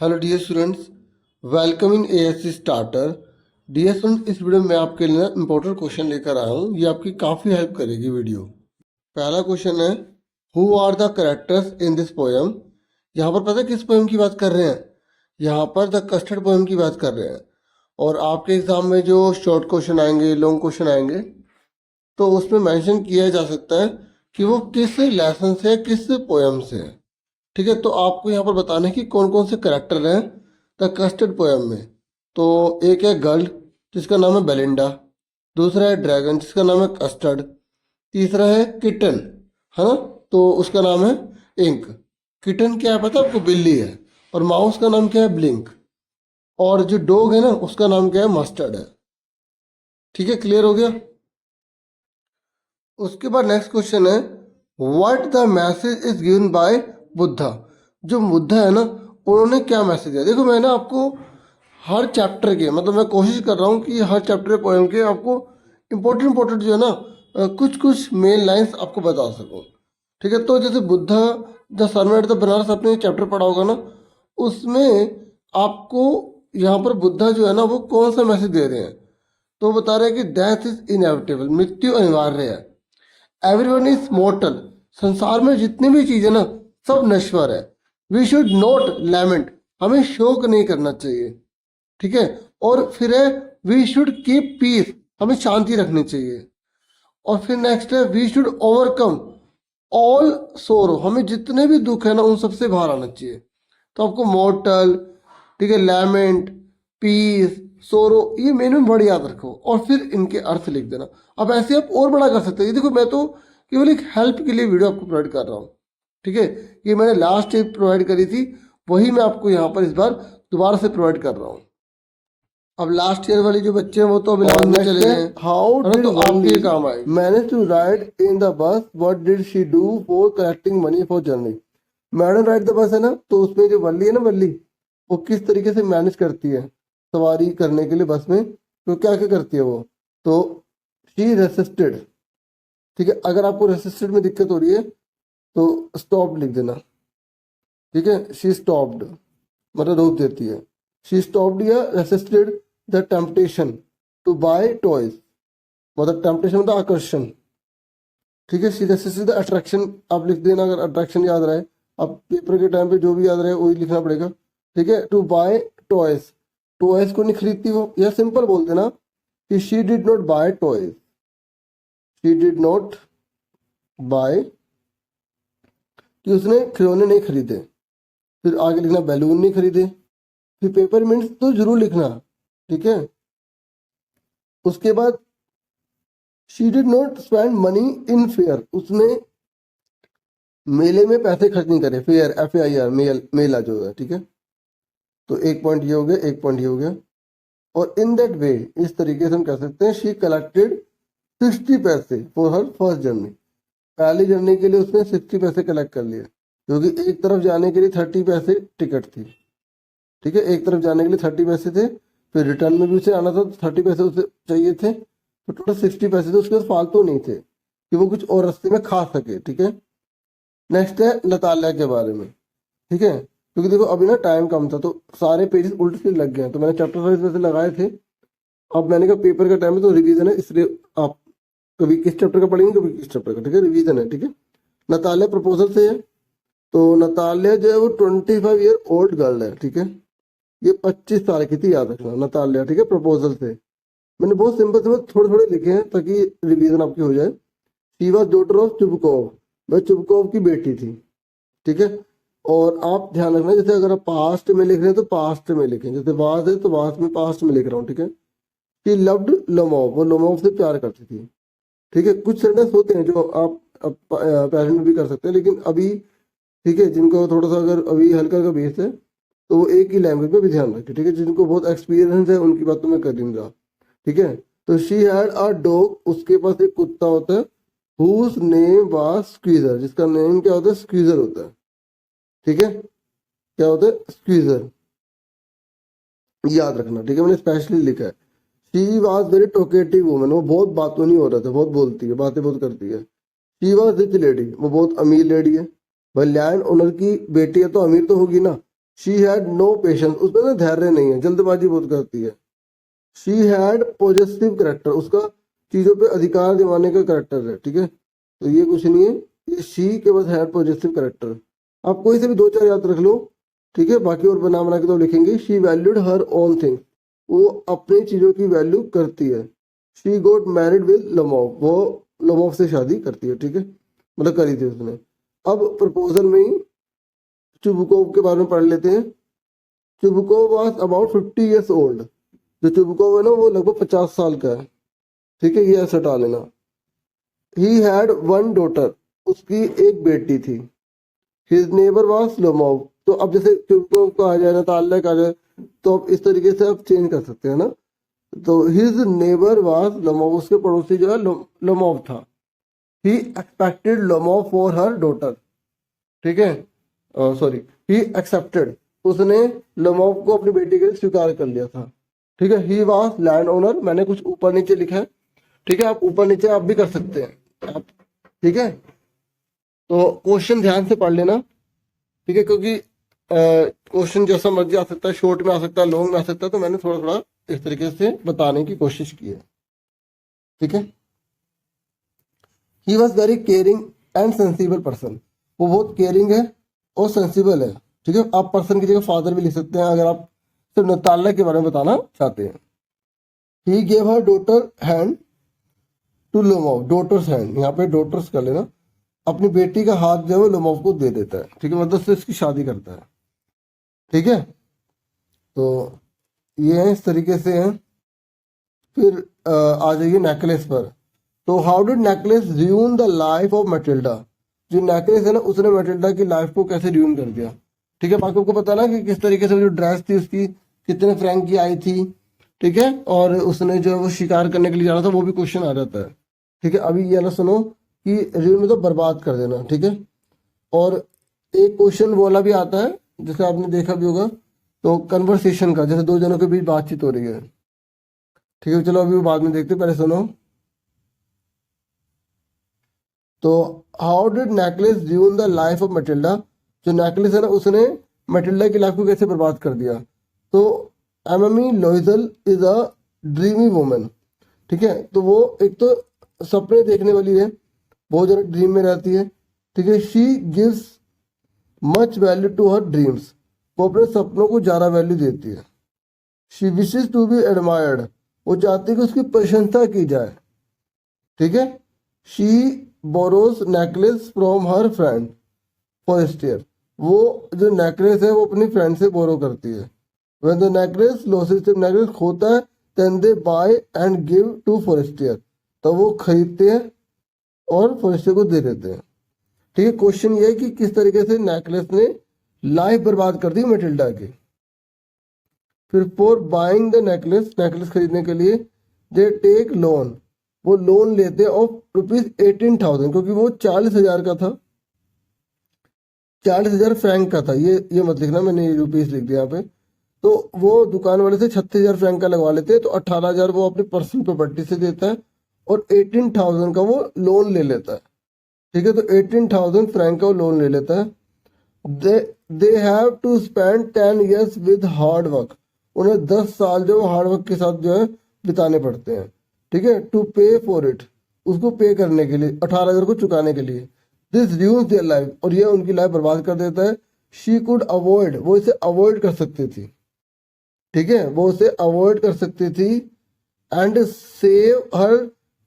Hello dear students, welcome in ASC starter. Dear students, इस video में मैं आपके लिए इंपॉर्टेंट क्वेश्चन लेकर आया हूँ। ये आपकी काफ़ी हेल्प करेगी वीडियो। पहला क्वेश्चन है, who are the characters in this poem. यहाँ पर पता है किस पोएम की बात कर रहे हैं? यहाँ पर द कस्टर्ड पोएम की बात कर रहे हैं। और आपके एग्जाम में जो शॉर्ट क्वेश्चन आएंगे, लॉन्ग क्वेश्चन आएंगे, तो उसमें मेंशन किया जा सकता है कि वो किस लेसन से, किस पोएम से है। ठीक है, तो आपको यहाँ पर बताना है कि कौन कौन से करेक्टर हैं द कस्टर्ड पोएम में। तो एक है गर्ल जिसका नाम है बेलिंडा, दूसरा है ड्रैगन जिसका नाम है कस्टर्ड, तीसरा है किटन, है ना, तो उसका नाम है इंक। किटन क्या है पता है आपको? बिल्ली है। और माउस का नाम क्या है? ब्लिंक। और जो डॉग है ना, उसका नाम क्या है? मस्टर्ड है। ठीक है, क्लियर हो गया? उसके बाद नेक्स्ट क्वेश्चन है, what the message is given by Buddha. जो बुद्धा है ना, उन्होंने क्या मैसेज दिया? देखो, मैंने आपको हर चैप्टर के, मतलब मैं कोशिश कर रहा हूँ कि हर चैप्टर के पोएम के आपको इम्पोर्टेंट जो है ना, कुछ कुछ मेन लाइंस आपको बता सकूँ। ठीक है, तो जैसे Buddha the servant at the Banaras आपने चैप्टर पढ़ा होगा ना, उसमें आपको यहाँ पर बुद्धा जो है ना, वो कौन सा मैसेज दे रहे हैं? तो बता रहे हैं कि डेथ इज इनएविटेबल, मृत्यु अनिवार्य है। एवरीवन इज मोर्टल, संसार में जितनी भी चीजें ना, सब नश्वर है। वी शुड नॉट लैमेंट, हमें शोक नहीं करना चाहिए। ठीक है, और फिर है वी शुड कीप पीस, हमें शांति रखनी चाहिए। और फिर नेक्स्ट है वी शुड ओवरकम ऑल सोरो, हमें जितने भी दुख है ना, उन सबसे बाहर आना चाहिए। तो आपको मॉर्टल, ठीक है, लैमेंट, पीस, सोरो, ये मेन में वर्ड याद रखो और फिर इनके अर्थ लिख देना। अब ऐसे आप और बड़ा कर सकते हैं। ये देखो, मैं तो केवल एक हेल्प के लिए वीडियो आपको प्रोवाइड कर रहा हूँ। ठीक है, ये मैंने लास्ट ईयर प्रोवाइड करी थी, वही मैं आपको यहाँ पर इस बार दोबारा से प्रोवाइड कर रहा हूँ। अब लास्ट ईयर वाले जो बच्चे हैं वो तो अभी लास्ट में चले गए हैं। हाउ डिड तो आपके काम आए। Manage to ride in the bus, what did she do for collecting money for journey. Madam ride the bus है ना, तो उसमें जो वल्ली है ना, वल्ली, वो किस तरीके से मैनेज करती है सवारी करने के लिए बस में, तो क्या क्या करती है वो? तो शी रेसिस्टेड। ठीक है, अगर आपको रेसिस्टेड में दिक्कत हो रही है तो स्टॉप लिख देना। ठीक है, शी स्टॉप्ड मतलब रोक देती है। शी स्टॉप्ड या resisted the temptation to buy toys, मतलब टेम्पटेशन मतलब आकर्षण। ठीक है, शी रेसिस्टेड द अट्रैक्शन, आप लिख देना अगर अट्रैक्शन याद रहे। अब पेपर के टाइम पे जो भी याद रहे वही लिखना पड़ेगा। ठीक है, टू बाय टॉयज, टॉयज को नहीं खरीदती वो, या सिंपल बोल देना कि she did not buy toys, she did not buy, कि उसने खिलौने नहीं खरीदे। फिर आगे लिखना बैलून नहीं खरीदे। फिर पेपरमिंट्स तो जरूर लिखना। ठीक है, उसके बाद she did not spend money in fair, उसने मेले में पैसे खर्च नहीं करे। फेयर FAIR, मेला जो है। ठीक है, तो एक पॉइंट ये हो गया, एक पॉइंट ये हो गया। और इन दैट वे, इस तरीके से हम कह सकते हैं, शी कलेक्टेड 60 पैसे फॉर हर फर्स्ट जर्नी। पहली जर्नी के लिए उसने 60 पैसे कलेक्ट कर लिए, क्योंकि एक तरफ जाने के लिए 30 पैसे टिकट थी। ठीक है, एक तरफ जाने के लिए 30 पैसे थे, फिर रिटर्न में भी उसे आना था तो 30 पैसे उसे चाहिए थे, तो टोटल 60 पैसे थे। उसके पास फालतू नहीं थे कि वो कुछ और रास्ते में खा सके। ठीक है, नेक्स्ट है लताल्या के बारे में। ठीक है, क्योंकि देखो अभी ना टाइम कम था तो सारे पेजेस उल्टे सीधे लग गए हैं, तो मैंने चैप्टर वाइज वैसे लगाए थे। अब मैंने कहा पेपर का टाइम है तो रिवीजन है, इसलिए आप कभी किस चैप्टर का पढ़ेंगे, कभी किस चैप्टर का। ठीक है, रिवीजन है। ठीक है, नताल्या प्रपोजल से है, तो नताल्या जो है वो 25 ईयर ओल्ड गर्ल है। ठीक है, ये 25 साल की थी, याद रखना, नताल्या। ठीक है, प्रपोजल से मैंने बहुत सिंपल सिंपल थोड़े थोड़े लिखे हैं ताकि रिवीजन आपकी हो जाए। She was daughter of Chubukov, वह चुबकोव की बेटी थी। ठीक है, और आप ध्यान रखना, जैसे अगर आप पास्ट में लिख रहे हैं तो पास्ट में लिखें, जैसे वाज है तो वाज में पास्ट में लिख रहा हूँ। ठीक है, शी लव्ड लोमोव, वो लोमोव से प्यार करती थी। ठीक है, कुछ सेंटेंस होते हैं जो आप पेरेंट में भी कर सकते हैं, लेकिन अभी ठीक है, जिनको थोड़ा सा अगर अभी हल्का का बेस है तो वो एक ही लैंग्वेज में भी ध्यान रखें। ठीक है, जिनको बहुत एक्सपीरियंस है उनकी बात तो मैं कर नहीं रहा। ठीक है, तो शी हैड अ डॉग, उसके पास एक कुत्ता होता है, हुज नेम वाज स्क्वीजर, जिसका नेम क्या होता है? स्क्वीजर होता है। ठीक है, क्या होता है? स्क्वीजर, याद रखना। ठीक है, मैंने स्पेशली लिखा है। शी वॉज वेरी टोकेटिव वुमन, वो बहुत बातों नहीं हो रहा था, बहुत बोलती है, बातें बहुत करती है। शी वॉज रिच लेडी, वो बहुत अमीर लेडी है। भाई लैंड ओनर की बेटी है तो अमीर तो होगी ना। शी हैड नो पेशेंस, उसमें ना धैर्य नहीं है, जल्दबाजी बहुत करती है। शी हैड पॉजिटिव करेक्टर, उसका चीजों पे अधिकार दिवाने का करेक्टर है, ठीक है। तो ये कुछ नहीं है, ये शी के बाद हैड पॉजिटिव करेक्टर। आप कोई से भी 2-4 याद रख लो, ठीक है, बाकी और बना बना के तो लिखेंगे। She valued her own thing, वो अपनी चीजों की वैल्यू करती है। शी गोट मैरिड विद लमोव, वो लमोव से शादी करती है, ठीक है, मतलब करी थी उसने। अब प्रपोजल में ही चुबुकोव के बारे में पढ़ लेते हैं। Chubukov was about 50 years old. जो चुबुकोव है ना वो लगभग 50 साल का है, ठीक है, ये ऐसा हटा लेना। ही हैड वन डॉटर, उसकी एक बेटी थी। हिज नेबर वाज लोमोव, तो अब जैसे चुबुकोव का आ जाए ना, ताल्लुक आ जाए, तो अब इस तरीके से आप चेंज कर सकते हैं ना। तो हिज नेबर वाज लोमोव, उसके पड़ोसी जो है लोमोव था। He expected Lomov for her daughter, ठीक है, सॉरी, ही एक्सेप्टेड, उसने लोमोव को अपनी बेटी के लिए स्वीकार कर लिया था, ठीक है। ही वाज लैंड ओनर, मैंने कुछ ऊपर नीचे लिखा है, ठीक है, आप ऊपर नीचे आप भी कर सकते हैं आप, ठीक है। तो क्वेश्चन ध्यान से पढ़ लेना, ठीक है, क्योंकि क्वेश्चन जैसा मर्जी आ सकता है, शॉर्ट में आ सकता है, लॉन्ग में आ सकता है, तो मैंने थोड़ा थोड़ा इस तरीके से बताने की कोशिश की है, ठीक है। He was very caring and sensible person, वो बहुत केयरिंग है और सेंसिबल है, ठीक है। आप पर्सन की जगह फादर भी लिख सकते हैं अगर आप सिर्फ नताल्ला के बारे में बताना चाहते हैं। He gave her daughter hand to Lomov, daughter's hand, यहाँ पे डॉटर्स कर लेना, अपनी बेटी का हाथ जो है वो लोमोव को दे देता है, ठीक है, मतलब से इसकी शादी करता है, ठीक है। तो ये है, इस तरीके से है। फिर आ जाइए नेकलेस पर। तो how did necklace ruin the life of Matilda, जो नेकलेस है ना उसने मैटिल्डा की लाइफ को कैसे र्यून कर दिया, ठीक है। बाकी आपको पता ना कि किस तरीके से जो ड्रेस थी उसकी कितने फ्रैंक की आई थी, ठीक है, और उसने जो है वो शिकार करने के लिए जाना था, वो भी क्वेश्चन आ जाता है, ठीक है। अभी ये ना सुनो कि र्यून में तो बर्बाद कर देना, ठीक है। और एक क्वेश्चन बोला भी आता है, जैसे आपने देखा भी होगा, तो कन्वर्सेशन का, जैसे दो जनों के बीच बातचीत हो रही है, ठीक है। चलो अभी वो बाद में देखते, पहले सुनो। तो how did necklace ruin the life of Matilda, जो नेकलेस है ना उसने मैटिल्डा की लाइफ को कैसे बर्बाद कर दिया। तो Amy Loisel is a dreamy woman, ठीक है, तो वो एक तो सपने देखने वाली है, बहुत ज़्यादा ड्रीम में रहती है, ठीक है। She gives much value to her dreams, वो अपने सपनों को ज़्यादा वैल्यू देती है। She wishes to be admired, वो चाहती है कि उसकी प्रशंसा की जाए, ठीक है। She borrows necklace from her friend Forestier, वो जो नेकलेस है वो अपनी फ्रेंड से बोरो करती है। व्हेन द नेकलेस लॉसेस, जब नेकलेस खोता है, then they buy and give to Forestier, तो वो खरीदते हैं और फॉरेस्टियर को दे देते हैं, ठीक है। क्वेश्चन ये है कि किस तरीके से नेकलेस ने लाइफ बर्बाद कर दी मैटिल्डा की। फिर for buying the necklace, necklace खरीदने के लिए, दे टेक लोन, वो लोन लेते ऑफ ₹18,000, क्योंकि वो 40,000 का था, 40,000 फ्रैंक का था, ये मत लिखना, मैंने रुपीज लिख दिया यहाँ पे। तो वो दुकान वाले से 36,000 फ्रैंक का लगवा लेते हैं, तो 18,000 वो अपनी पर्सनल प्रॉपर्टी से देता है और 18,000 का वो लोन ले लेता है, ठीक है। तो 18,000 फ्रैंक का वो लोन ले लेता है। They have to spend 10 years with hard work, उन्हें 10 साल जो हार्ड वर्क के साथ जो है बिताने पड़ते हैं, ठीक है। टू पे फॉर इट, उसको पे करने के लिए, 18,000 को चुकाने के लिए। दिस र्यून्स देयर लाइफ, और ये उनकी लाइफ बर्बाद कर देता है। शी कुड अवॉइड, वो इसे अवॉइड कर सकती थी, ठीक है, वो उसे अवॉइड कर सकती थी। एंड सेव हर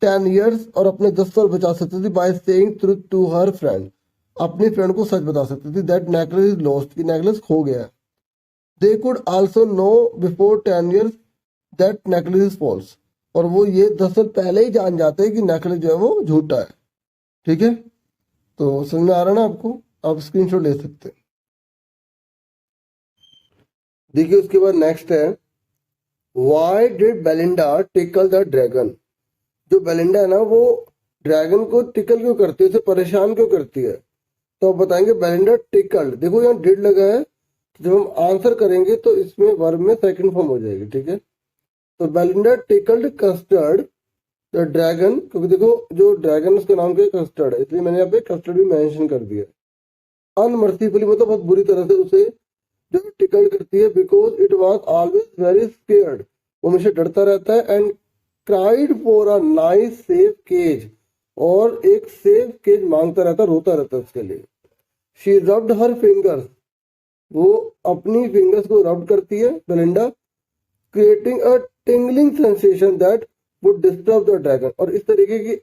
10 years, और अपने 10 साल बचा सकती थी, by saying truth to her friend, अपने फ्रेंड को सच बता सकती थी, दैट नेकलेस इज लॉस्ट, कि नेकलेस खो गया है। They could also know before 10 years that necklace is false, और वो ये 10 साल पहले ही जान जाते हैं कि नेकलेस जो है वो झूठा है, ठीक है। तो समझ में आ रहा है ना आपको, आप स्क्रीनशॉट ले सकते हैं। देखिए उसके बाद नेक्स्ट है, why did Belinda tackle the dragon, जो बेलिंडा है ना वो ड्रैगन को टिकल क्यों करती है, उसे परेशान क्यों करती है। तो आप बताएंगे बेलिंडा टिकल्ड, देखो यहाँ डिड लगा है, तो जब हम आंसर करेंगे तो इसमें वर्ब में सेकंड फॉर्म हो जाएगी, ठीक है। तो Belinda tickled custard the dragon, क्योंकि देखो जो ड्रैगन उसका नाम क्या है, कस्टर्ड है, इसलिए मैंने यहाँ पे कस्टर्ड भी मेंशन कर दिया। अनमर्सीफुली मतलब बहुत बुरी तरह से उसे जो टिकल करती है, because it was always very scared, वो हमेशा डरता रहता है, and cried for a nice safe cage, और एक सेफ केज मांगता रहता, रोता रहता उसके लिए। शी रब्ड हर फिंगर्स, वो अपनी फिंगर्स को रब करती है Belinda, creating a tingling sensation that would disturb the dragon, और इस तरीके की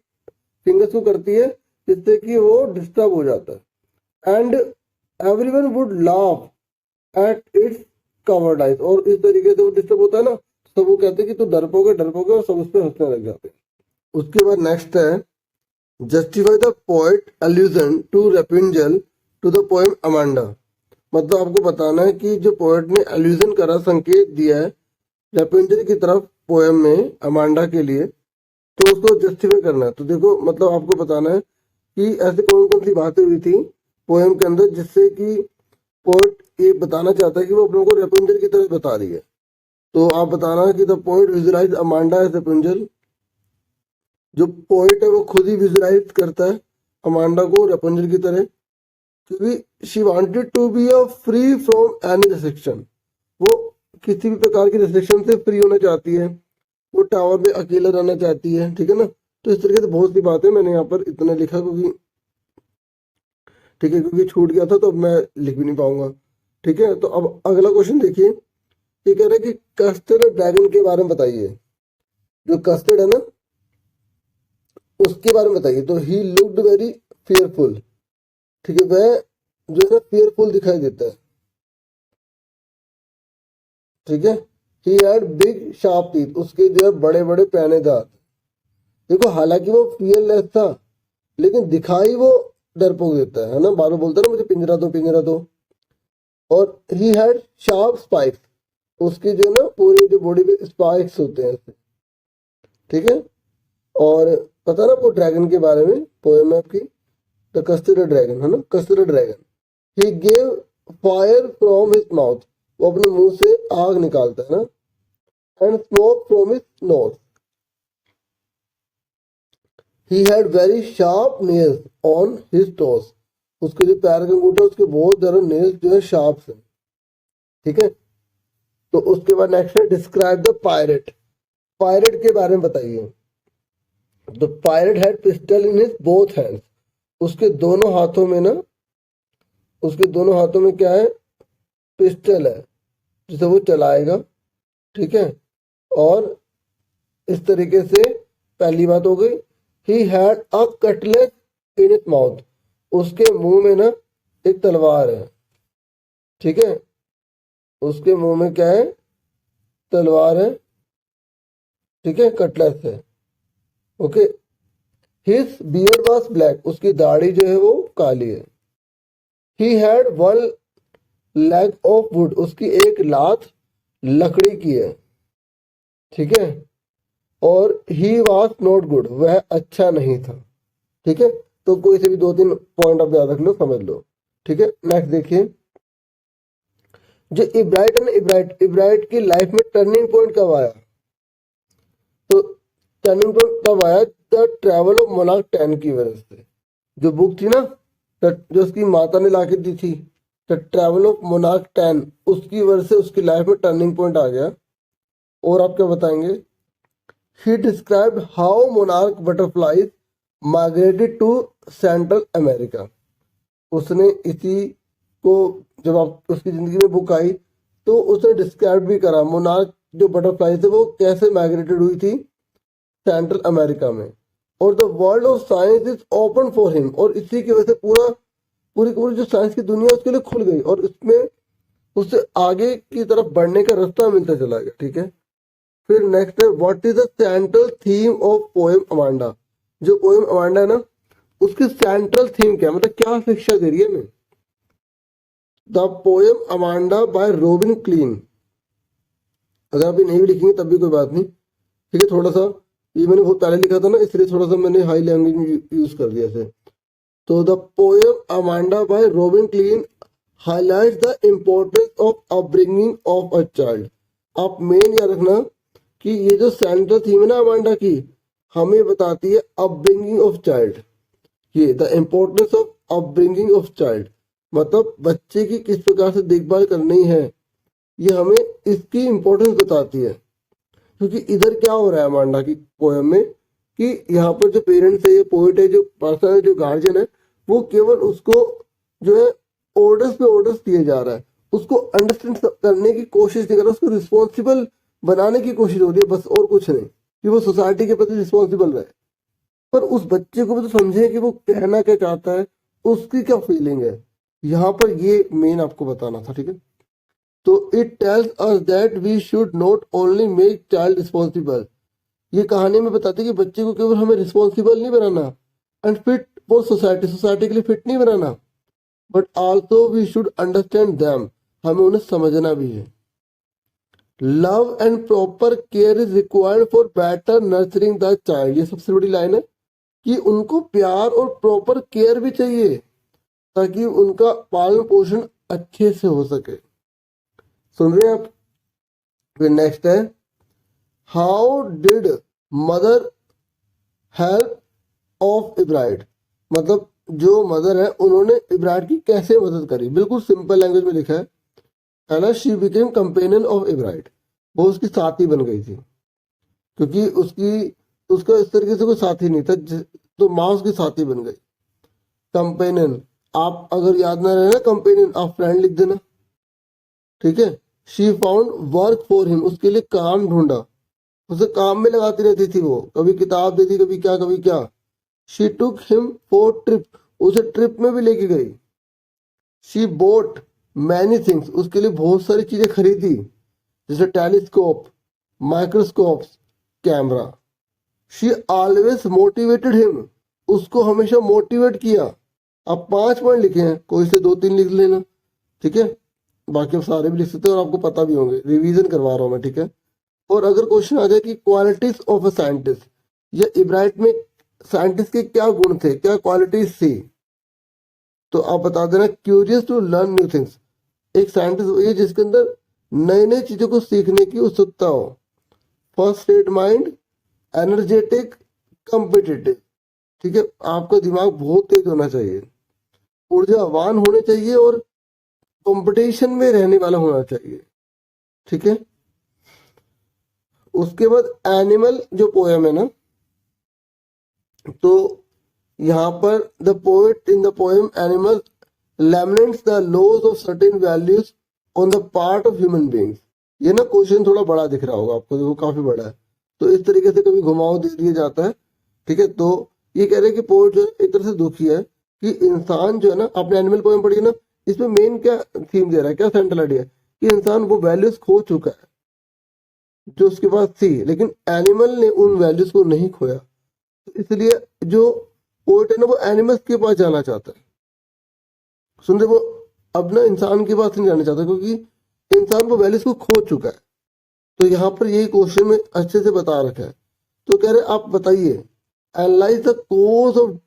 फिंगर्स को करती है जिससे कि वो डिस्टर्ब हो जाता है। And everyone would laugh at its covered eyes, और इस तरीके से वो डिस्टर्ब होता है ना, सब वो कहते हैं कि तू डरपोगे डरपोगे, और सब उस पर हंसने लग जाते हैं। उसके बाद नेक्स्ट है justify the poet allusion to Rapunzel to the poem Amanda. मतलब आपको बताना है कि जो पोएट ने allusion करा, संकेत दिया है रेपिंजल की तरफ पोएम में अमांडा के लिए, तो उसको जस्टिफाई करना है। तो देखो मतलब आपको बताना है कि ऐसे कौन कौन सी बातें हुई थी पोएम के अंदर जिससे कि पोएट ये बताना चाहता है कि वो अपने को रेपिंजल की तरह बता रही है। तो आप बताना है कि the poet visualise Amanda as Rapunzel, जो पोएट है वो खुद ही विजुअलाइज करता है अमांडा को रेपिंजल की तरह, क्योंकि she wanted to be a free from any restriction, वो किसी भी प्रकार की रिस्ट्रिक्शन से फ्री होना चाहती है, वो टावर में अकेला रहना चाहती है, ठीक है ना। तो इस तरीके से बहुत सी बातें मैंने यहाँ पर इतना लिखा क्योंकि ठीक है, क्योंकि छूट गया था तो अब मैं लिख भी नहीं पाऊंगा, ठीक है। तो अब अगला क्वेश्चन देखिए, ये कह रहा है कि कस्टर्ड ड्रैगन के बारे में बताइए, जो कस्टर्ड है ना उसके बारे में बताइए। तो ही लुक्ड वेरी फियरफुल, ठीक है, वह जो है ना फियरफुल दिखाई देता है, ठीक है। He had big sharp teeth, उसके जो है बड़े बड़े पैने दांत। देखो हालांकि वो फियरलेस था, लेकिन दिखाई वो डरपोक देता है ना, बार बार बोलता है ना मुझे पिंजरा दो पिंजरा दो। और ही हैड शार्प स्पाइक्स, उसकी जो है ना पूरी जो बॉडी पे स्पाइक्स होते हैं ऐसे, ठीक है। और पता ना वो ड्रैगन के बारे में पोएम है आपकी, द कस्टर्ड ड्रैगन, है ना, custard dragon. He gave fire from his mouth, वो अपने मुंह से आग निकालता है ना, and smoke from his nose. He had very sharp nails on his toes, उसके जो पैर के अंगूठे उसके बहुत ज्यादा नेल्स जो है शार्प है, ठीक है। तो उसके बाद नेक्स्ट है डिस्क्राइब द पायरेट, पायरेट के बारे में बताइए। The pirate had pistol in his both hands, उसके दोनों हाथों में ना, उसके दोनों हाथों में क्या है, पिस्टल है जिसे वो चलाएगा, ठीक है। और इस तरीके से पहली बात हो गई। He had a Cutlass in it mouth, उसके मुंह में ना एक तलवार है, ठीक है, उसके मुंह में क्या है, तलवार है, ठीक है, कटलेस है, okay. His beard was black, उसकी दाढ़ी जो है वो काली है। He had one leg of would, उसकी एक लात लकड़ी की है, ठीक है। और ही वॉज नॉट गुड, वह अच्छा नहीं था, ठीक है। तो कोई से भी दो तीन पॉइंट आप याद रख लो, समझ लो, ठीक है। नेक्स्ट देखिए, जो इब्राइट है ना, इब्राइट, इब्राइट की लाइफ में टर्निंग पॉइंट कब आया। तो टर्निंग पॉइंट तब आया द ट्रैवल ऑफ मोनार्क 10 की वजह से, जो बुक थी ना जो उसकी माता ने लाके दी थी, द ट्रैवल ऑफ मोनार्क 10, उसकी वजह से उसकी लाइफ में टर्निंग पॉइंट आ गया। और आप क्या बताएंगे, he described how monarch butterflies migrated to central America, उसने इसी को, जब आप उसकी जिंदगी में बुक आई तो उसने डिस्क्राइब भी करा मोनार्क जो बटरफ्लाई थे वो कैसे माइग्रेटेड हुई थी सेंट्रल अमेरिका में। और the world of science is open for him, और इसी की वजह से पूरी पूरी जो साइंस की दुनिया उसके लिए खुल गई, और इसमें उससे आगे की तरफ बढ़ने का रास्ता मिलता चला गया, ठीक है। फिर नेक्स्ट है what is the central theme of poem Amanda, जो पोएम अमांडा है ना उसकी सेंट्रल थीम क्या, मतलब क्या शिक्षा दे रही है हमें। The poem Amanda by Robin Klein, अगर आप ये नहीं भी लिखेंगे तब भी कोई बात नहीं, ठीक है। थोड़ा सा ये मैंने बहुत पहले लिखा था ना, इसलिए थोड़ा सा मैंने हाई लैंग्वेज में यूज कर दिया इसे। तो the poem Amanda by Robin Klein highlights the importance of upbringing of a child. आप मेन याद रखना कि ये जो सेंट्रल थीम है ना अमांडा की, हमें बताती है अपब्रिंगिंग ऑफ चाइल्ड, ये the importance of upbringing of child, मतलब बच्चे की किस प्रकार से देखभाल करनी है, ये हमें इसकी इम्पोर्टेंस बताती है। क्योंकि इधर क्या हो रहा है मांडा की पोयम में कि यहाँ पर जो पेरेंट्स है, ये पोइट है, जो पर्सन है, जो गार्जियन है, वो केवल उसको जो है ऑर्डर्स पे ऑर्डर्स दिए जा रहा है, उसको अंडरस्टैंड करने की कोशिश नहीं कर रहा, उसको रिस्पॉन्सिबल बनाने की कोशिश हो रही है बस, और कुछ नहीं, कि वो सोसाइटी के प्रति रिस्पॉन्सिबल रहे। पर उस बच्चे को भी तो समझे कि वो कहना क्या चाहता है, उसकी क्या फीलिंग है, यहाँ पर ये मेन आपको बताना था। ठीक है, तो it tells us that we should not only make child responsible, ये कहानी में बताती है कि बच्चे को केवल हमें रिस्पॉन्सिबल नहीं बनाना and fit for society, society के लिए फिट नहीं बनाना, but also we should understand them, हमें उन्हें समझना भी है। Love and proper care is required for better nurturing the child, ये सबसे बड़ी लाइन है कि उनको प्यार और प्रॉपर केयर भी चाहिए ताकि उनका पालन पोषण अच्छे से हो सके। सुन रहे हैं आप? फिर नेक्स्ट है, how did mother help of Ibrahim, मतलब जो मदर है उन्होंने इब्राहिम की कैसे मदद करी। बिल्कुल सिंपल लैंग्वेज में लिखा है ना, she became companion of Ibrahim, वो उसकी साथी बन गई थी, क्योंकि उसका इस तरीके से कोई साथी नहीं था, तो माँ उसकी साथी बन गई। कंपेनियन, आप अगर याद ना रहे ना कंपेनियन, आप फ्रेंड लिख देना। ठीक है, she found work for him, उसके लिए काम ढूंढा, उसे काम में लगाती रहती थी, वो कभी किताब देती, कभी क्या कभी क्या। She took him for trip, उसे ट्रिप में भी लेके गई। शी बोट मैनी थिंग्स, उसके लिए बहुत सारी चीजें खरीदी, जैसे telescope, microscope, camera. She always motivated him, उसको हमेशा मोटिवेट किया। आप 5 पॉइंट लिखे हैं, कोई से 2-3 लिख लेना। ठीक है, बाकी आप सारे भी लिख सकते हैं और आपको पता भी होंगे, रिवीजन करवा रहा हूं मैं। ठीक है, और अगर क्वेश्चन आ जाए कि क्वालिटीज ऑफ अ साइंटिस्ट, या इब्राहिम में साइंटिस्ट के क्या गुण थे, क्या क्वालिटीज थी, तो आप बता देना curious to learn new things, एक साइंटिस्ट वही है जिसके अंदर नई नई चीजों को सीखने की उत्सुकता हो। First rate mind, energetic, competitive. ठीक है, आपका दिमाग बहुत तेज होना चाहिए, ऊर्जावान होने चाहिए, और कंपटीशन में रहने वाला होना चाहिए। ठीक है, उसके बाद एनिमल जो पोयम है ना, तो यहाँ पर the poet in the poem animal laminates the laws of certain values on the part of human beings. ये ना क्वेश्चन थोड़ा बड़ा दिख रहा होगा आपको, देखो काफी बड़ा है, तो इस तरीके से कभी घुमाव दे दिया जाता है। ठीक है, तो ये कह रहे हैं कि पोएट जो है एक तरह से दुखी है कि इंसान जो है ना, आपने एनिमल पोएम पढ़ी है ना, इसमें मेन क्या थीम दे रहा है, क्या सेंट्रल आइडिया, कि इंसान वो वैल्यूज खो चुका है जो उसके पास थी, लेकिन एनिमल ने उन वैल्यूज को नहीं खोया। तो इसलिए जो पोएट है ना, वो एनिमल्स के पास जाना चाहता है। सुनते, वो अब ना इंसान के पास नहीं जाना चाहता, क्योंकि इंसान वो वैल्यूज को खो चुका है। तो यहाँ पर यही क्वेश्चन में अच्छे से बता रखा है। तो कह रहे आप बताइए, analyse the cause of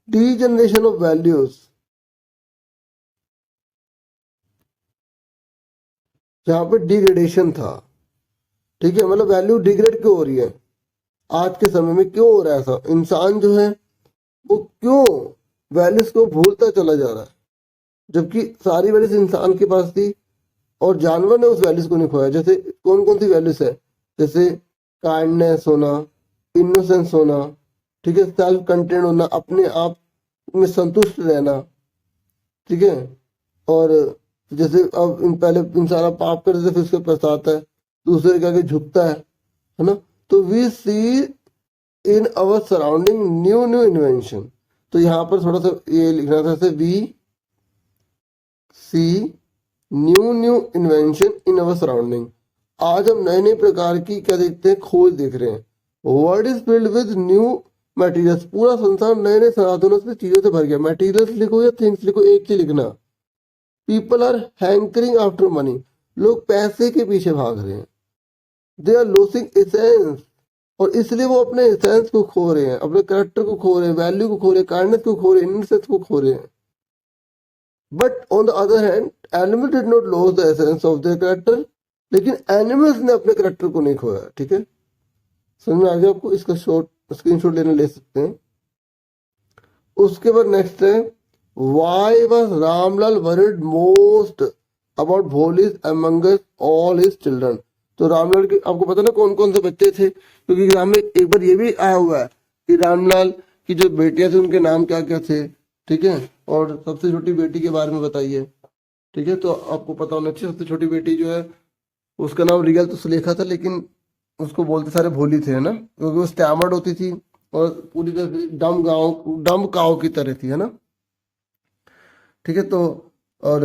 degeneration of values. यहाँ पे डिग्रेडेशन था। ठीक है, मतलब वैल्यू डिग्रेड क्यों हो रही है आज के समय में, क्यों हो रहा है ऐसा, इंसान जो है वो क्यों वैल्यूज को भूलता चला जा रहा है, जबकि सारी वैल्यूज इंसान के पास थी और जानवर ने उस वैल्यूज को नहीं खोया। जैसे कौन कौन सी वैल्यूज है, जैसे काइंडनेस होना, इनोसेंस होना, ठीक है, सेल्फ कंटेंट होना, अपने आप में संतुष्ट रहना। ठीक है, और जैसे अब पहले इंसान पाप करते थे, फिर उसके पछताता है, दूसरे के आगे झुकता है ना। तो we see in our surrounding new new invention, तो यहाँ पर थोड़ा सा ये लिखना था, we see new new invention in our surrounding, आज हम नए नए प्रकार की क्या देखते हैं, खोज देख रहे हैं। World is filled with new materials, पूरा संसार नए नए संसाधनों से, चीजों से भर गया। मटेरियल्स लिखो या थिंग्स लिखो, एक ही लिखना। People are hankering after money, लोग पैसे के पीछे भाग रहे हैं। दे आर लॉसिंग एसेंस, और इसलिए वो अपने एसेंस को खो रहे हैं, अपने करेक्टर को खो रहे हैं, वैल्यू को खो रहे हैं, काइंडनेस को खो रहे हैं, इनोसेंस को खो रहे हैं। But on the other hand animal did not loss the essence of their character, लेकिन एनिमल्स ने अपने करेक्टर को नहीं खोया। ठीक है, समझ में आ गया आपको? इसका शॉर्ट स्क्रीनशॉट लेने ले सकते हैं। उसके बाद नेक्स्ट है why was Ramlal worried most about Bholi's amongst all his children. तो रामलाल के आपको पता ना कौन कौन से बच्चे थे, क्योंकि एग्जाम में एक बार ये भी आया हुआ है कि रामलाल की जो बेटियां थी उनके नाम क्या क्या थे, ठीक है। और सबसे छोटी बेटी के बारे में बताइए, ठीक है। तो आपको पता होना चाहिए सबसे छोटी बेटी जो है उसका नाम रियल तो सुलेखा था, लेकिन उसको बोलते सारे भोली थे, है ना, क्योंकि वो स्टैमर्ड होती थी और पूरी तरह से डम काव की तरह थी, है ना, ठीक है। तो और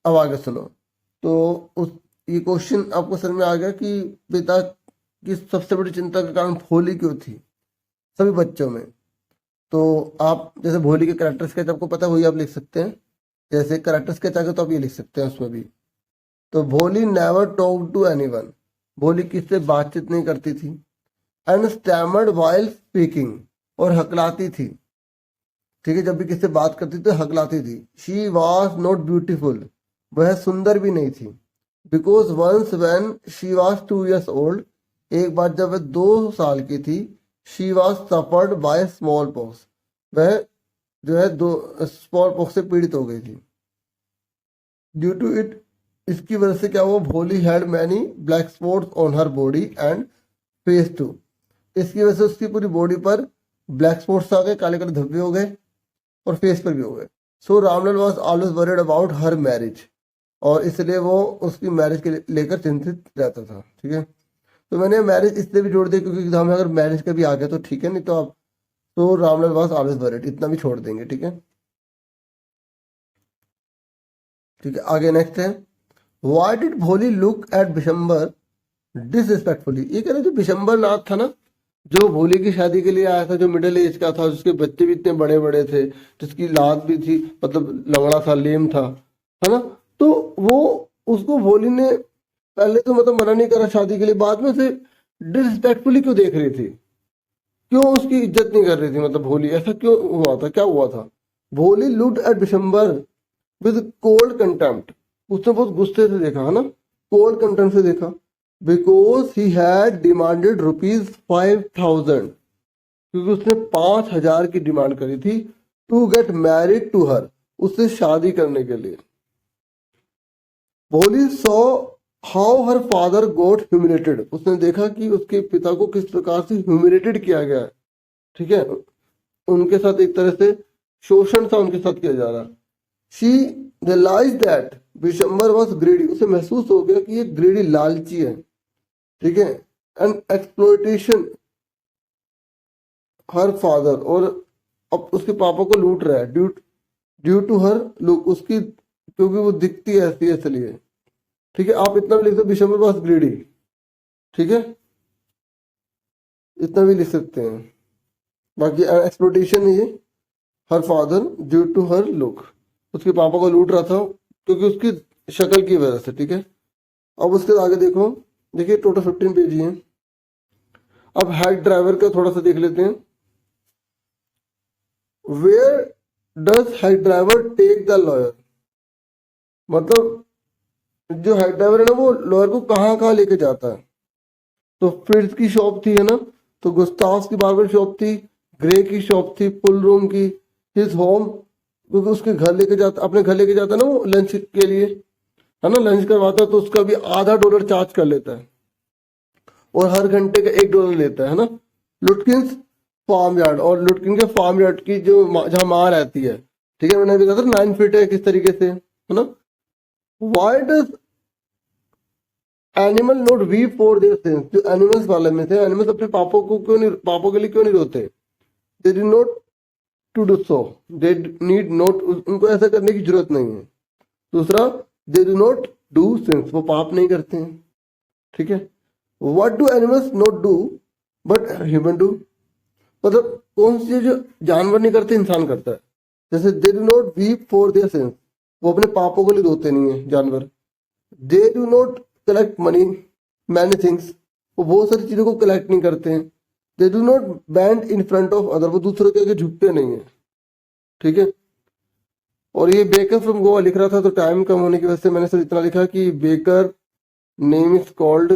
अब आगे सुनो। तो उस ये क्वेश्चन आपको समझ में आ गया कि पिता की सबसे बड़ी चिंता का कारण भोली क्यों थी सभी बच्चों में। तो आप जैसे भोली के करेक्टर स्केच आपको पता है वही आप लिख सकते हैं, जैसे करेक्टर स्केच आगे तो आप ये लिख सकते हैं उसमें भी। तो भोली नेवर टॉक टू एनीवन, भोली किससे बातचीत नहीं करती थी। एंड स्टैमर्ड वाइल स्पीकिंग, और हकलाती थी, ठीक है, जब भी किससे बात करती थी तो हकलाती थी। शी वॉज नॉट ब्यूटीफुल, वह सुंदर भी नहीं थी। Because once when she was 2 years old, एक बार जब वह 2 साल की थी, she was suffered by small pox, वह जो है दो स्मॉल पॉक्स से पीड़ित हो गई थी। ड्यू टू इट, इसकी वजह से क्या हुआ, Bholi had many black spots on her body and face too, इसकी वजह से उसकी पूरी बॉडी पर ब्लैक स्पॉट्स आ गए, काले काले धब्बे हो गए और फेस पर भी हो गए। So Ramlal was always worried about her marriage, और इसलिए वो उसकी मैरिज के लेकर चिंतित रहता था, ठीक है। तो मैंने मैरिज इसलिए भी जोड़ दिया क्योंकि एग्जाम में अगर मैरिज का भी आ गया तो ठीक है, नहीं तो आप तो रामलाल वॉज ऑलवेज वरीड इतना भी छोड़ देंगे, ठीक है। ठीक है, आगे नेक्स्ट है, व्हाई डिड भोली लुक एट बिशंबर डिसरिस्पेक्टफुली। ये कह रहे जो बिशंबर नाथ था ना, जो भोली की शादी के लिए आया था, जो मिडिल एज का था, जिसके बच्चे भी इतने बड़े बड़े थे, जिसकी लात भी थी, मतलब लंगड़ा था, लेम था, है ना, तो वो उसको भोली ने पहले तो मतलब मना नहीं करा शादी के लिए, बाद में से डिसरिस्पेक्टफुली क्यों देख रही थी, क्यों उसकी इज्जत नहीं कर रही थी, मतलब भोली ऐसा क्यों हुआ था, क्या हुआ था। भोली looked at Bishambar with cold contempt, उसने बहुत गुस्से से देखा, है ना, कोल्ड कंटेम्प्ट से देखा। बिकॉज ही हैड डिमांडेड ₹5,000, क्योंकि उसने 5,000 की डिमांड करी थी, to get married to her, उससे शादी करने के लिए। Bholi saw how her father got humiliated, उसने देखा कि उसके पिता को किस प्रकार से ह्यूमिलेटेड किया गया है, ठीक है, उनके साथ एक तरह से शोषण सा उनके साथ किया जा रहा। She realise that Bishamber was greedy, उसे महसूस हो गया कि ये ग्रीडी लालची है, ठीक है, एंड एक्सप्लोइटेशन हर फादर, और अब उसके पापा को लूट रहा है, ड्यू टू हर लुक, उसकी क्योंकि वो दिखती है ऐसी इसलिए, ठीक है। आप इतना भी लिख सकते बिशंबर वॉज ग्रीडी, ठीक है, इतना भी लिख सकते हैं। बाकी एक्सप्लोइटेशन है ये, her father due to her look, उसके पापा को लूट रहा था क्योंकि उसकी शक्ल की वजह से, ठीक है। अब उसके आगे देखो, देखिए टोटल 15 पेज ही हैं। अब हेड ड्राइवर का थोड़ा सा देख लेते हैं। Where does head driver take the lawyer, मतलब जो हेड ड्राइवर है ना वो लॉयर को कहाँ कहाँ लेके जाता है। तो फ्रिट्ज की शॉप थी, है ना, तो गुस्ताव की बार्बर शॉप थी, ग्रे की शॉप थी, पुल रूम की, हिज होम, क्योंकि उसके घर लेके जाता, अपने घर लेके जाता ना वो लंच के लिए, है ना, लंच करवाता है तो उसका भी $0.5 चार्ज कर लेता है, और हर घंटे का $1 लेता है ना। लुटकिंस फार्म यार्ड, और लुटकिन के फार्म यार्ड की जो जहाँ माँ रहती है, ठीक है, मैंने अभी कहा था 9 फीट है किस तरीके से, है ना। Why does animal note weep for their since, जो एनिमल्स वाले में थे, एनिमल्स अपने पापों को क्यों नहीं, पापों के लिए क्यों नहीं रोते। They did not to do so, they need not, उनको ऐसा करने की जरूरत नहीं है। दूसरा, they do not do sins, वो पाप नहीं करते हैं, ठीक है। What do animals not do but human do, मतलब कौन सी चीज जो जानवर नहीं करते इंसान करता है। जैसे दे do not weep for their since, वो अपने पापों के लिए रोते नहीं है जानवर। दे do not collect money many things, वो बहुत सारी चीजों को कलेक्ट नहीं करते हैं। दे do not band in front of other, वो दूसरों के आगे झुकते नहीं है, ठीक है। और ये बेकर फ्रॉम गोवा लिख रहा था, तो टाइम कम होने की वजह से मैंने सिर्फ इतना लिखा कि बेकर नेम इज कॉल्ड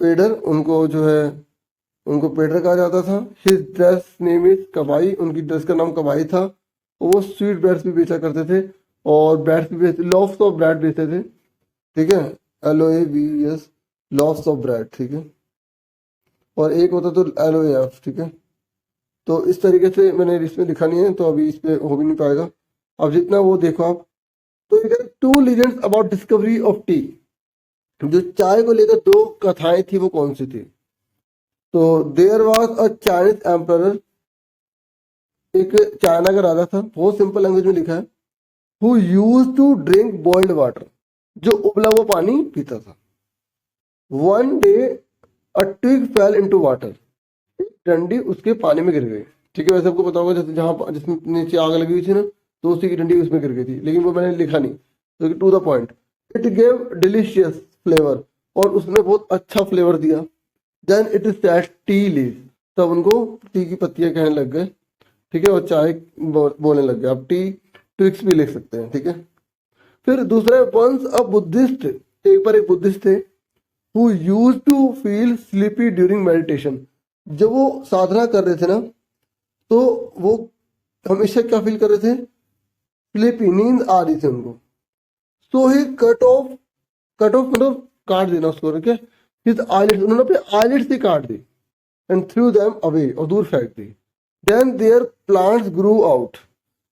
पेडर, उनको जो है उनको पेडर कहा जाता था। His dress name is kabai, उनकी ड्रेस का नाम कबाई था। वो स्वीट ब्रेड्स भी बेचा करते थे और ब्रेड्स भी बेचते, लॉफ्स ऑफ ब्रेड बेचते थे, ठीक है, LOAVES, लॉफ्स ऑफ ब्रेड, ठीक है, और एक होता तो LOAF, ठीक है। तो इस तरीके से मैंने इसमें लिखा नहीं है तो अभी इस पे हो भी नहीं पाएगा। अब जितना वो देखो आप, तो इधर 2 legends about discovery of T, जो चाय को लेकर 2 कथाएं थी वो कौन सी थी? तो there was a Chinese emperor, एक चाइना का राजा था, बहुत सिंपल लैंग्वेज में लिखा है, who used to drink boiled water, जो उबला हुआ पानी पीता था। One day a twig fell into water, डंडी उसके पानी में गिर गई, ठीक है। वैसे आपको पता होगा जैसे जहां जिसमें नीचे आग लगी हुई थी ना, तो उसी की डंडी उसमें गिर गई थी, लेकिन वो मैंने लिखा नहीं, तो to the point, it gave delicious flavour, और उसने बहुत अच्छा फ्लेवर दिया। Then it is that tea leave, तब उनको टी की पत्तियां कहने लग गए, ठीक है, और चाय बोलने लग गए। आप टी ट्विक्स भी लिख सकते हैं, ठीक है। फिर दूसरा, वंस अ बुद्धिस्ट, एक बार एक बुद्धिस्ट थे, who used to feel sleepy during meditation, जब वो साधना कर रहे थे ना, तो वो हमेशा क्या फील कर रहे थे? स्लीपी, नींद आ रही थी उनको। सो ही कट ऑफ मतलब काट देना उसको, ठीक है, हिज आईलिड्स, उन्होंने अपने आईलिड्स ही काट दी, एंड थ्रू देम अवे, और दूर फेंक दी। Then there plants grew out,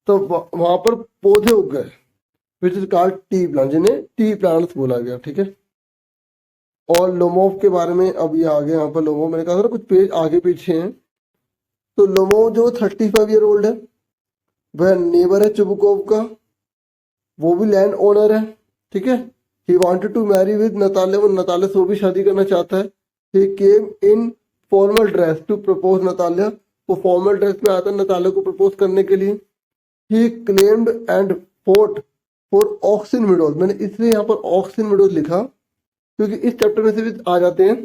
तो वहां पर पौधे उग गए, which is called tea plant, जिन्हें टी प्लांट्स बोला गया, ठीक है। और लोमोव के बारे में अब ये आगे, यहाँ पर लोमोव मैंने कहा था ना कुछ पेज आगे पीछे हैं, तो लोमोव जो 35 ईयर ओल्ड है, वह नेबर है चुबुकोव का, वो भी लैंड ओनर है, ठीक है। He wanted to marry with Natalya, वो नताले से वो भी शादी करना चाहता है। He came in formal dress to propose Natalya, वो फॉर्मल ड्रेस में आता है नताले को प्रपोज करने के लिए। He claimed and fought for oxen meadows, मैंने इसलिए यहाँ पर ऑक्सिन विडोज लिखा क्योंकि इस चैप्टर में से भी आ जाते हैं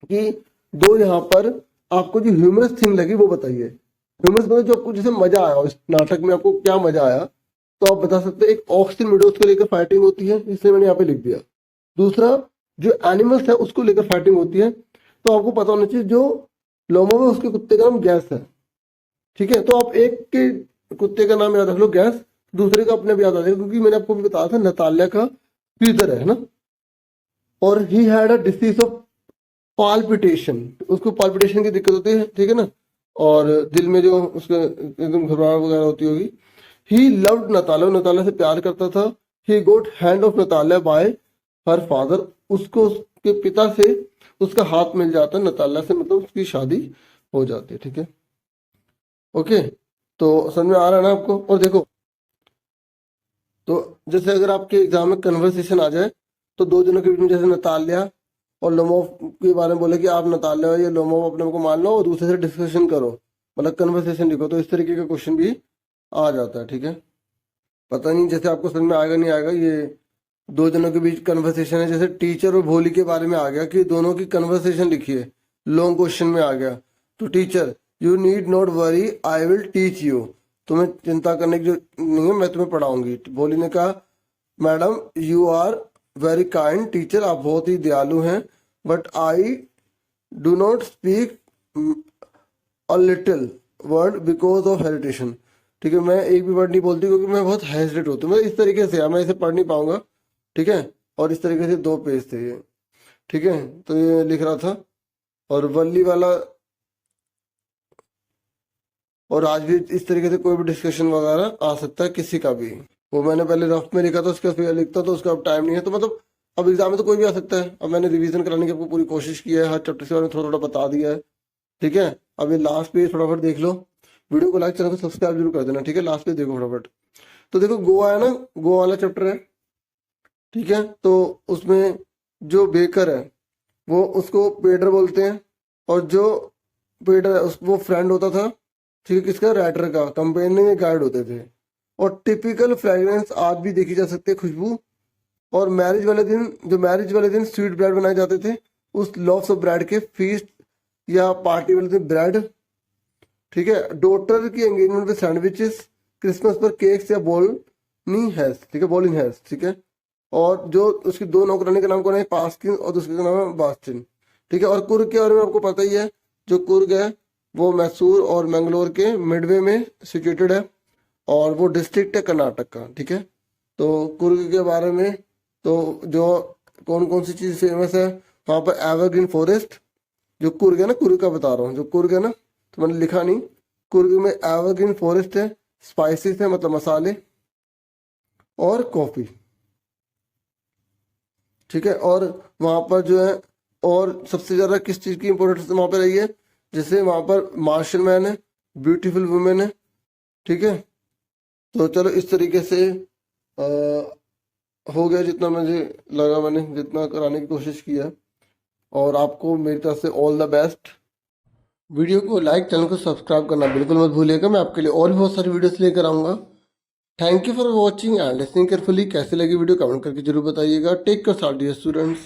कि दो यहाँ पर आपको जो ह्यूमरस थिंग लगी वो बताइए। ह्यूमरस मतलब जो आपको जैसे मजा आया इस नाटक में, आपको क्या मजा आया, तो आप बता सकते हैं। एक ऑक्सिन विडोज को लेकर फाइटिंग होती है, इसलिए मैंने यहाँ पे लिख दिया। दूसरा, जो एनिमल्स है उसको लेकर फाइटिंग होती है, तो आपको पता होना चाहिए जो लोमो में उसके कुत्ते का नाम गैस है, ठीक है। तो आप एक के कुत्ते का नाम याद रख लो गैस, दूसरे का अपने भी याद आ जाएगा, क्योंकि मैंने आपको भी बताया था नताल्या का फ्यूजर है ना। और he had a disease of palpitation, उसको पाल्पिटेशन की दिक्कत होती है, ठीक है ना, और दिल में जो उसके एकदम घबराहट वगैरह होती होगी। ही लव्ड नताल्या, नताल्या से प्यार करता था। He got hand of Natalya by her father, उसको उसके पिता से उसका हाथ मिल जाता है नताल्या से, मतलब उसकी शादी हो जाती है, ठीक है। ओके, तो समझ में आ रहा है ना आपको? और देखो, तो जैसे अगर आपके एग्जाम में कन्वर्सेशन आ जाए, तो दो जनों के बीच में जैसे नताल्या और लोमोव के बारे में बोले कि आप नताल्या या लोमोव अपने को मान लो और दूसरे से डिस्कशन करो, मतलब कन्वर्सेशन लिखो, तो इस तरीके का क्वेश्चन भी आ जाता है, ठीक है। पता नहीं जैसे आपको समझ में आएगा नहीं आएगा, ये दो जनों के बीच कन्वर्सेशन है, जैसे टीचर और भोली के बारे में आ गया कि दोनों की कन्वर्सेशन लिखिए, लॉन्ग क्वेश्चन में आ गया, तो teacher, you need not worry, I will teach you, तुम्हें चिंता करने की जो नहीं है, मैं तुम्हें पढ़ाऊंगी। भोली ने कहा, madam you are very kind teacher, आप बहुत ही दयालु हैं, but I do not speak a little word because of hesitation, ठीक है, मैं एक भी वर्ड नहीं बोलती क्योंकि मैं बहुत हेजिटेट होती हूँ, मैं इस तरीके से मैं इसे पढ़ नहीं पाऊंगा, ठीक है। और इस तरीके से 2 पेज थे ये, ठीक है, तो ये लिख रहा था। और वल्ली वाला, और आज भी इस तरीके से कोई भी डिस्कशन वगैरह आ सकता है किसी का भी, वो मैंने पहले रफ में लिखा था, उसका फिर लिखता तो उसका अब टाइम नहीं है, तो मतलब अब एग्जाम में तो कोई भी आ सकता है। अब मैंने रिवीजन कराने की आपको पूरी कोशिश की है, हर चैप्टर के बारे में थोड़ा थोड़ा बता दिया है, ठीक है। अब ये लास्ट पेज फटाफट देख लो, वीडियो को लाइक, चैनल को सब्सक्राइब जरूर कर देना, ठीक है। लास्ट पेज देखो फटाफट। तो देखो गोवा है ना, गोवा वाला चैप्टर है, ठीक है। तो उसमें जो बेकर है वो उसको पेडर बोलते हैं, और जो पेडर है वो फ्रेंड होता था, ठीक है, किसका? राइटर का, कंपेनियन गाइड होते थे। और टिपिकल फ्रेग्रेंस आज भी देखी जा सकती है, खुशबू। और मैरिज वाले दिन, जो मैरिज वाले दिन स्वीट ब्रेड बनाए जाते थे, उस लॉफ्स ऑफ ब्रेड के फीस्ट या पार्टी वाले दिन ब्रेड, ठीक है। डॉटर की एंगेजमेंट पे सैंडविचेस, क्रिसमस पर केक्स या बॉलिंग हेज, ठीक है, बॉलिंग हेज, ठीक है। और जो उसकी 2 नौकरानी का नाम कौन है? पास्किन, और दूसरे का नाम है बास्टिन, ठीक है। और कुर्ग के बारे में आपको पता ही है, जो कुर्ग है वो मैसूर और मैंगलोर के मिडवे में सिचुएटेड है। और वो डिस्ट्रिक्ट है कर्नाटक का, ठीक है। तो कुर्ग के बारे में, तो जो कौन कौन सी चीज़ फेमस है वहाँ पर, एवरग्रीन फॉरेस्ट, जो कुर्ग है ना, कुर्ग का बता रहा हूँ, जो कुर्ग है ना, तो मैंने लिखा नहीं, कुर्ग में एवरग्रीन फॉरेस्ट है, स्पाइसेस है मतलब मसाले, और कॉफ़ी, ठीक है। और वहाँ पर जो है, और सबसे ज़्यादा किस चीज़ की इम्पोर्टेंस वहाँ पर रही है, जैसे वहाँ पर मार्शल मैन है, ब्यूटीफुल वुमेन है, ठीक है। तो चलो इस तरीके से आ, हो गया जितना मुझे लगा, मैंने जितना कराने की कोशिश की है। और आपको मेरी तरफ से ऑल द बेस्ट। वीडियो को लाइक, चैनल को सब्सक्राइब करना बिल्कुल मत भूलिएगा, मैं आपके लिए और भी बहुत सारी वीडियोस लेकर आऊँगा। Thank you for watching and listening carefully. कैसी लगी वीडियो कमेंट करके जरूर बताइएगा। Take care dear students.